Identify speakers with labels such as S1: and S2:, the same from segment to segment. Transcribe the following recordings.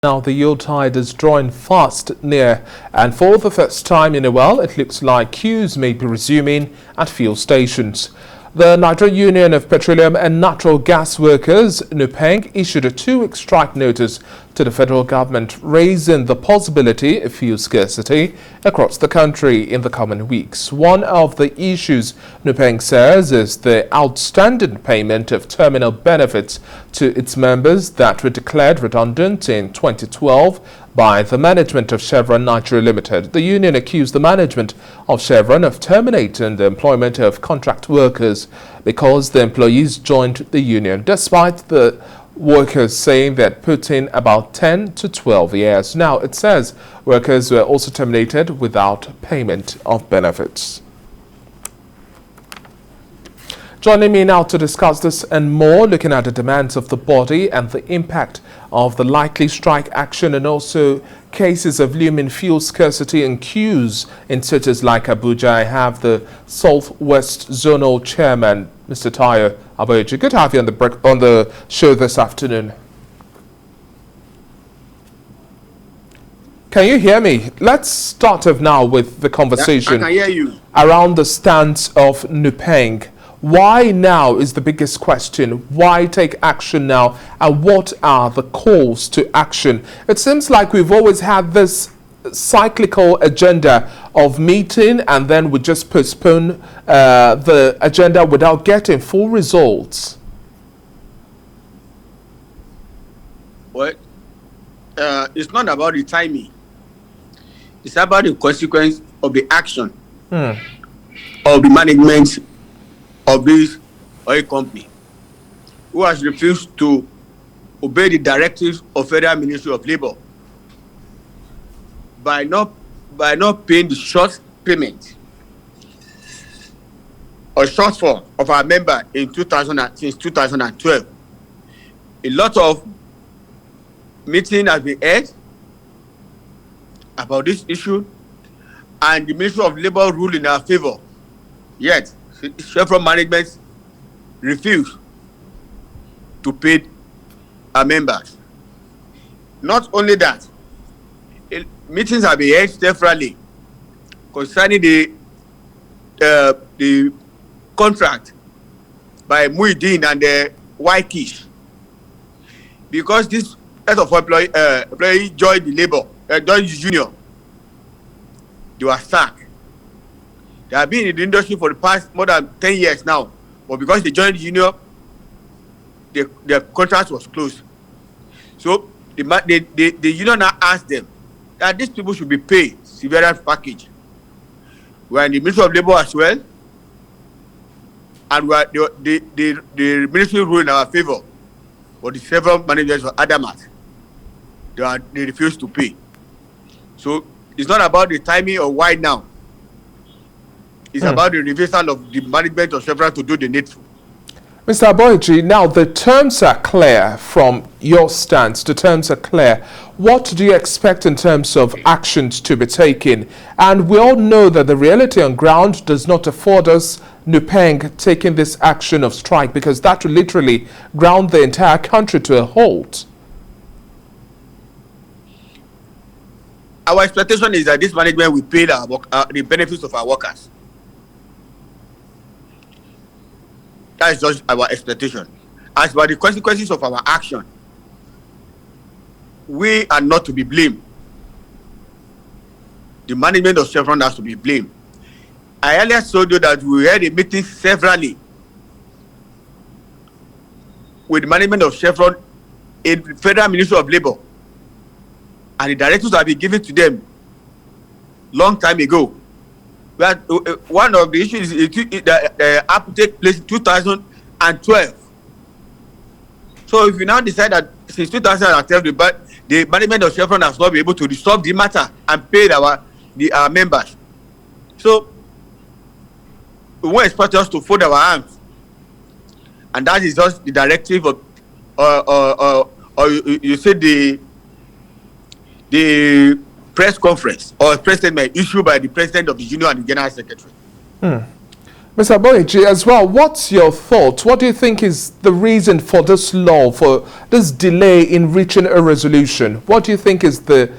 S1: Now the yuletide is drawing fast near, and for the first time in a while, it looks like queues may be resuming at fuel stations. The Nigerian Union of Petroleum and Natural Gas Workers, NUPENG, issued a 2-week strike notice to the federal government, raising the possibility of fuel scarcity across the country in the coming weeks. One of the issues, NUPENG says, is the outstanding payment of terminal benefits to its members that were declared redundant in 2012 by the management of Chevron Nigeria Limited. The union accused the management of Chevron of terminating the employment of contract workers because the employees joined the union, despite the workers saying they'd put in about 10 to 12 years. Now, it says workers were also terminated without payment of benefits. Joining me now to discuss this and more, looking at the demands of the body and the impact of the likely strike action and also cases of looming fuel scarcity and queues in cities like Abuja, I have the Southwest Zonal Chairman, Mr. Tayo Aboyeji. Good to have you on the show this afternoon. Can you hear me? Let's start off now with the conversation.
S2: I can hear you.
S1: Around the stance of NUPENG. Why now is the biggest question. Why take action now? And what are the calls to action? It seems like we've always had this cyclical agenda of meeting and then we just postpone the agenda without getting full results.
S2: Well, it's not about the timing. It's about the consequence of the action of the management of this oil company, who has refused to obey the directives of Federal Ministry of Labor by not paying the short payment or shortfall of our member in since 2012. A lot of meeting has been held about this issue, and the Ministry of Labor ruled in our favor. Yet Chevron management refused to pay our members. Not only that, meetings have been held separately concerning the contract by Muideen and the Wykish, because this head of employee joined the joined the union. They were sacked. They have been in the industry for the past more than 10 years now, but because they joined the union, their contract was closed. So the union now asked them that these people should be paid severance package. We are in the Ministry of Labor as well, and the ministry ruled in our favor, but the several managers were adamant. They refused to pay. So it's not about the timing or why now. It's about the reversal of the management of Chevron to do the needful.
S1: Mr. Aboyeji, now the terms are clear from your stance. The terms are clear. What do you expect in terms of actions to be taken? And we all know that the reality on ground does not afford us NUPENG taking this action of strike, because that will literally ground the entire country to a halt.
S2: Our expectation is that this management will pay the benefits of our workers. That is just our expectation. As for the consequences of our action, we are not to be blamed. The management of Chevron has to be blamed. I earlier told you that we had a meeting severally with the management of Chevron in the Federal Ministry of Labor, and the directives have been given to them long time ago. But one of the issues is the app take place in 2012. So if you now decide that since 2012 the management of Chevron has not been able to resolve the matter and pay our members, so we won't expect us to fold our arms, and that is just the directive of or you said the press conference or press statement issued by the president of the union and the general secretary.
S1: Mr. Aboyeji, as well, what's your thought? What do you think is the reason for this law, for this delay in reaching a resolution? What do you think is the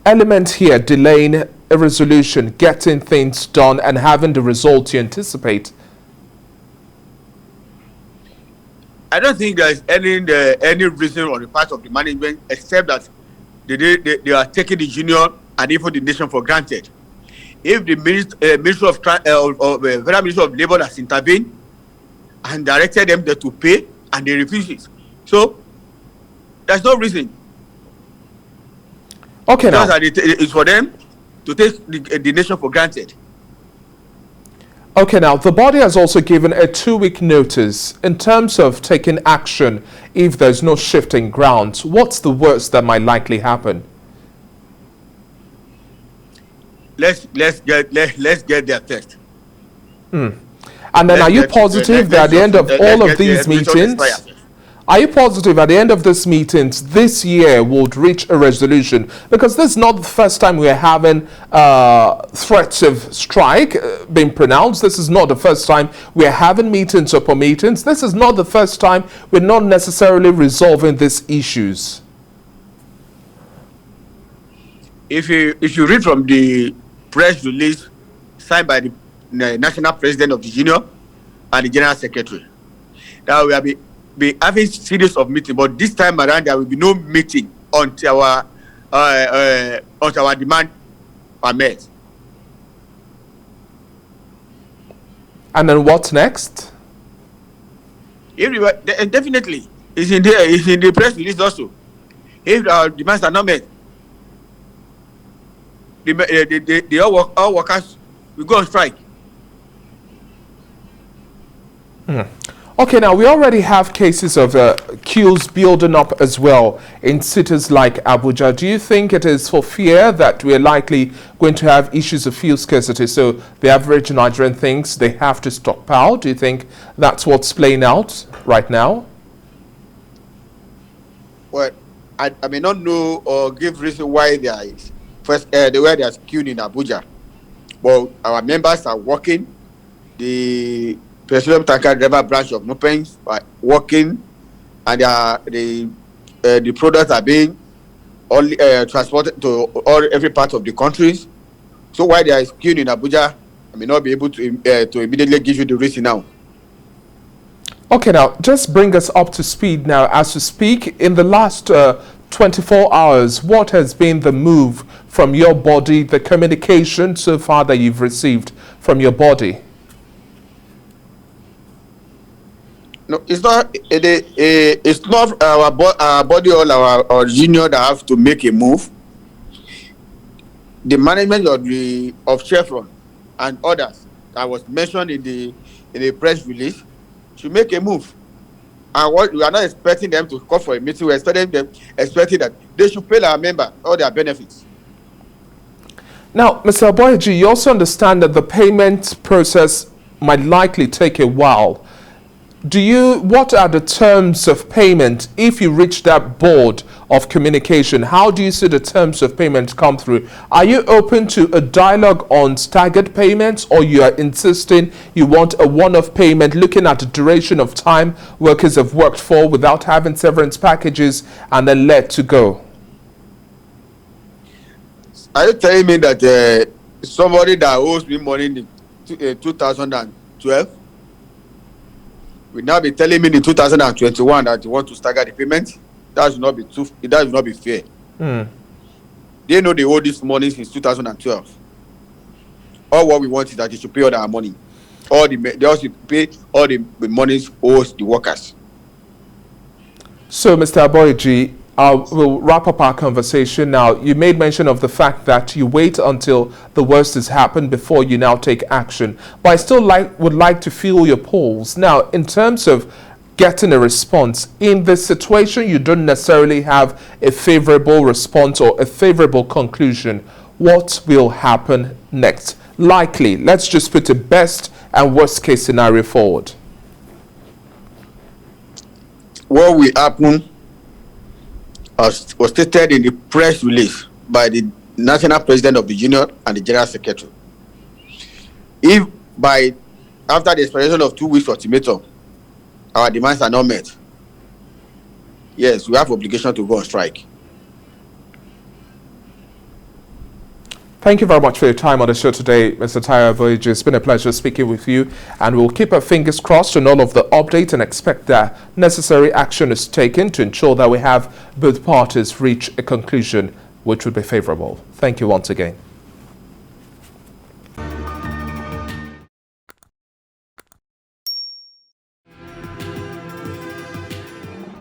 S1: element here delaying a resolution, getting things done and having the result you anticipate?
S2: I don't think there's any reason on the part of the management except that they are taking the union and even the nation for granted. If the Federal Ministry of Labour has intervened and directed them to pay and they refuse it, so there's no reason.
S1: Okay, now
S2: it's for them to take the nation for granted.
S1: Okay, now the body has also given a 2-week notice in terms of taking action if there's no shifting grounds. What's the worst that might likely happen?
S2: Let's get there first.
S1: And then are you positive that at the end of all of these meetings, are you positive at the end of these meetings this year would reach a resolution? Because this is not the first time we're having threats of strike being pronounced. This is not the first time we're having meetings upon meetings. This is not the first time we're not necessarily resolving these issues.
S2: If you read from the press release signed by the national president of the union and the general secretary, that we will be having series of meetings, but this time around there will be no meeting until our demand are met.
S1: And then what's next?
S2: Definitely, it's in the press release also. If our demands are not met, all workers will go on strike.
S1: Okay, now we already have cases of queues building up as well in cities like Abuja. Do you think it is for fear that we're likely going to have issues of fuel scarcity? So the average Nigerian thinks they have to stockpile. Do you think that's what's playing out right now?
S2: Well, I may not know or give reason why there is the way they are queuing in Abuja, but our members are working. The petroleum tanker driver branch of NUPENG are working, and the products are being only transported to every part of the countries. So why they are queuing in Abuja, I may not be able to immediately give you the reason now.
S1: Okay, now just bring us up to speed now as we speak. In the last 24 hours, what has been the move from your body, the communication so far that you've received from your body?
S2: No, it's not. It's not our body or our union that have to make a move. The management of Chevron and others that was mentioned in the press release should make a move. And what we are not expecting them to call for a meeting. We're expecting that they should pay our members all their benefits.
S1: Now, Mr. Aboyeji, you also understand that the payment process might likely take a while. What are the terms of payment if you reach that board of communication? How do you see the terms of payment come through? Are you open to a dialogue on staggered payments, or you are insisting you want a one-off payment looking at the duration of time workers have worked for without having severance packages and then let to go?
S2: Are you telling me that somebody that owes me money in 2012 will now be telling me in 2021 that you want to stagger the payment? That should not be that should not be fair. They know they owe this money since 2012. All what we want is that they should pay all our money. They also pay all the monies owes the workers.
S1: So, Mr. Aboyeji, we'll wrap up our conversation now. You made mention of the fact that you wait until the worst has happened before you now take action. But I still would like to feel your pulse. Now, in terms of getting a response, in this situation, you don't necessarily have a favorable response or a favorable conclusion. What will happen next? Likely, let's just put the best and worst case scenario forward.
S2: What will happen was stated in the press release by the national president of the union and the general secretary. If by after the expiration of 2 weeks ultimatum, our demands are not met, yes, we have obligation to go on strike.
S1: Thank you very much for your time on the show today, Mr. Tayo Aboyeji. It's been a pleasure speaking with you, and we'll keep our fingers crossed on all of the updates and expect that necessary action is taken to ensure that we have both parties reach a conclusion which would be favorable. Thank you once again.